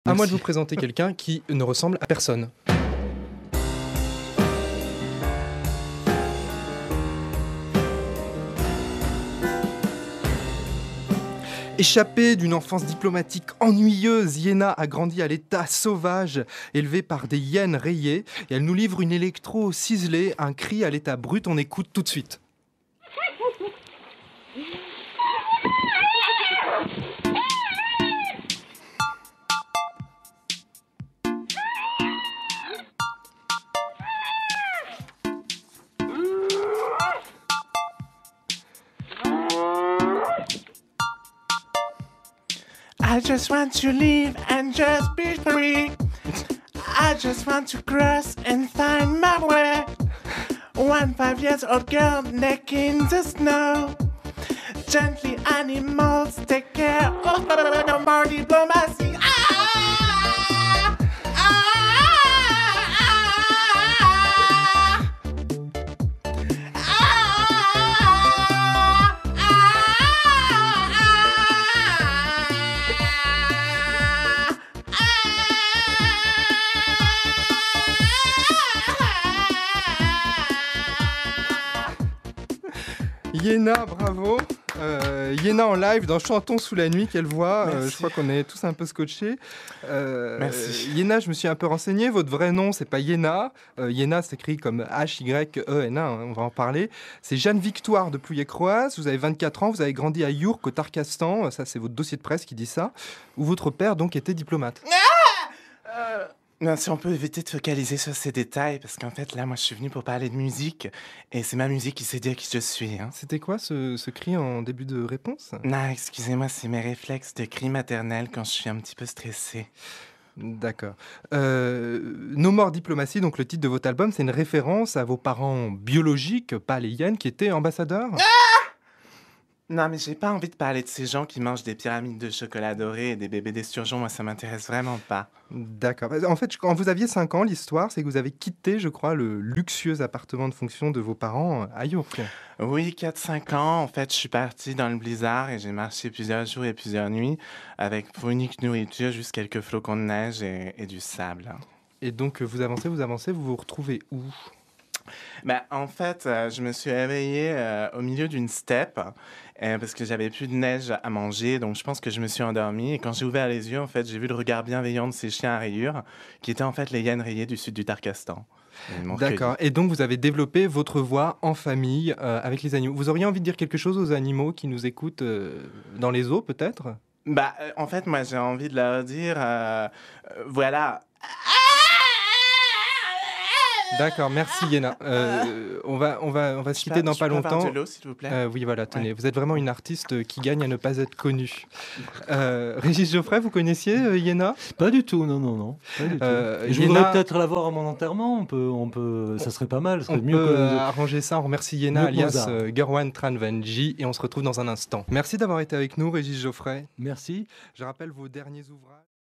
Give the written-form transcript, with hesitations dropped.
À moi de vous présenter quelqu'un qui ne ressemble à personne. Échappée d'une enfance diplomatique ennuyeuse, Iéna a grandi à l'état sauvage, élevée par des hyènes rayées, et elle nous livre une électro ciselée, un cri à l'état brut. On écoute tout de suite. I just want to live and just be free. I just want to cross and find my way. 5 years old girl naked in the snow. Gently animals take care. Oh, no more diplomacy. Iéna, bravo. Iéna en live dans Chantons sous la nuit, quelle voix. Je crois qu'on est tous un peu scotchés. Merci. Iéna, je me suis un peu renseigné. Votre vrai nom, c'est pas Iéna. Iéna s'écrit comme H-Y-E-N-A, on va en parler. C'est Jeanne Victoire de Pouilly-Croaz. Vous avez 24 ans, vous avez grandi à Yourques, au Tarkastan. Ça, c'est votre dossier de presse qui dit ça. Où votre père, donc, était diplomate. Non, si on peut éviter de focaliser sur ces détails, parce qu'en fait, là, moi, je suis venu pour parler de musique, et c'est ma musique qui sait dire qui je suis. Hein. C'était quoi ce cri en début de réponse ? Non, excusez-moi, c'est mes réflexes de cri maternel quand je suis un petit peu stressée. D'accord. No More Diplomacy, donc le titre de votre album, c'est une référence à vos parents biologiques, pas les hyènes, qui étaient ambassadeurs. Non, mais j'ai pas envie de parler de ces gens qui mangent des pyramides de chocolat doré et des bébés d'esturgeon. Moi, ça m'intéresse vraiment pas. D'accord. En fait, quand vous aviez 5 ans, l'histoire, c'est que vous avez quitté, je crois, le luxueux appartement de fonction de vos parents à Yourques. Oui, 4-5 ans. En fait, je suis partie dans le blizzard et j'ai marché plusieurs jours et plusieurs nuits avec pour unique nourriture juste quelques flocons de neige et du sable. Et donc, vous avancez, vous vous retrouvez où ? En fait, je me suis réveillée au milieu d'une steppe parce que j'avais plus de neige à manger, donc je pense que je me suis endormie. Et quand j'ai ouvert les yeux, en fait, j'ai vu le regard bienveillant de ces chiens à rayures, qui étaient en fait les hyènes rayées du sud du Tarkastan. D'accord. Et donc, vous avez développé votre voix en famille avec les animaux. Vous auriez envie de dire quelque chose aux animaux qui nous écoutent dans les eaux, peut-être ? En fait, moi, j'ai envie de leur dire, voilà. D'accord, merci Iéna. On va se quitter dans pas longtemps. Je peux avoir de l'eau, s'il vous plaît ? Oui, voilà, tenez. Ouais. Vous êtes vraiment une artiste qui gagne à ne pas être connue. Régis Geoffrey, vous connaissiez Iéna ? Pas du tout, non. Pas du tout. Et je voudrais peut-être la voir à mon enterrement. On peut, ça serait pas mal. Ça serait on mieux peut que arranger ça. On remercie Iéna mieux que alias Mozart. Gerwan Tranvanji et on se retrouve dans un instant. Merci d'avoir été avec nous, Régis Geoffrey. Merci. Je rappelle vos derniers ouvrages.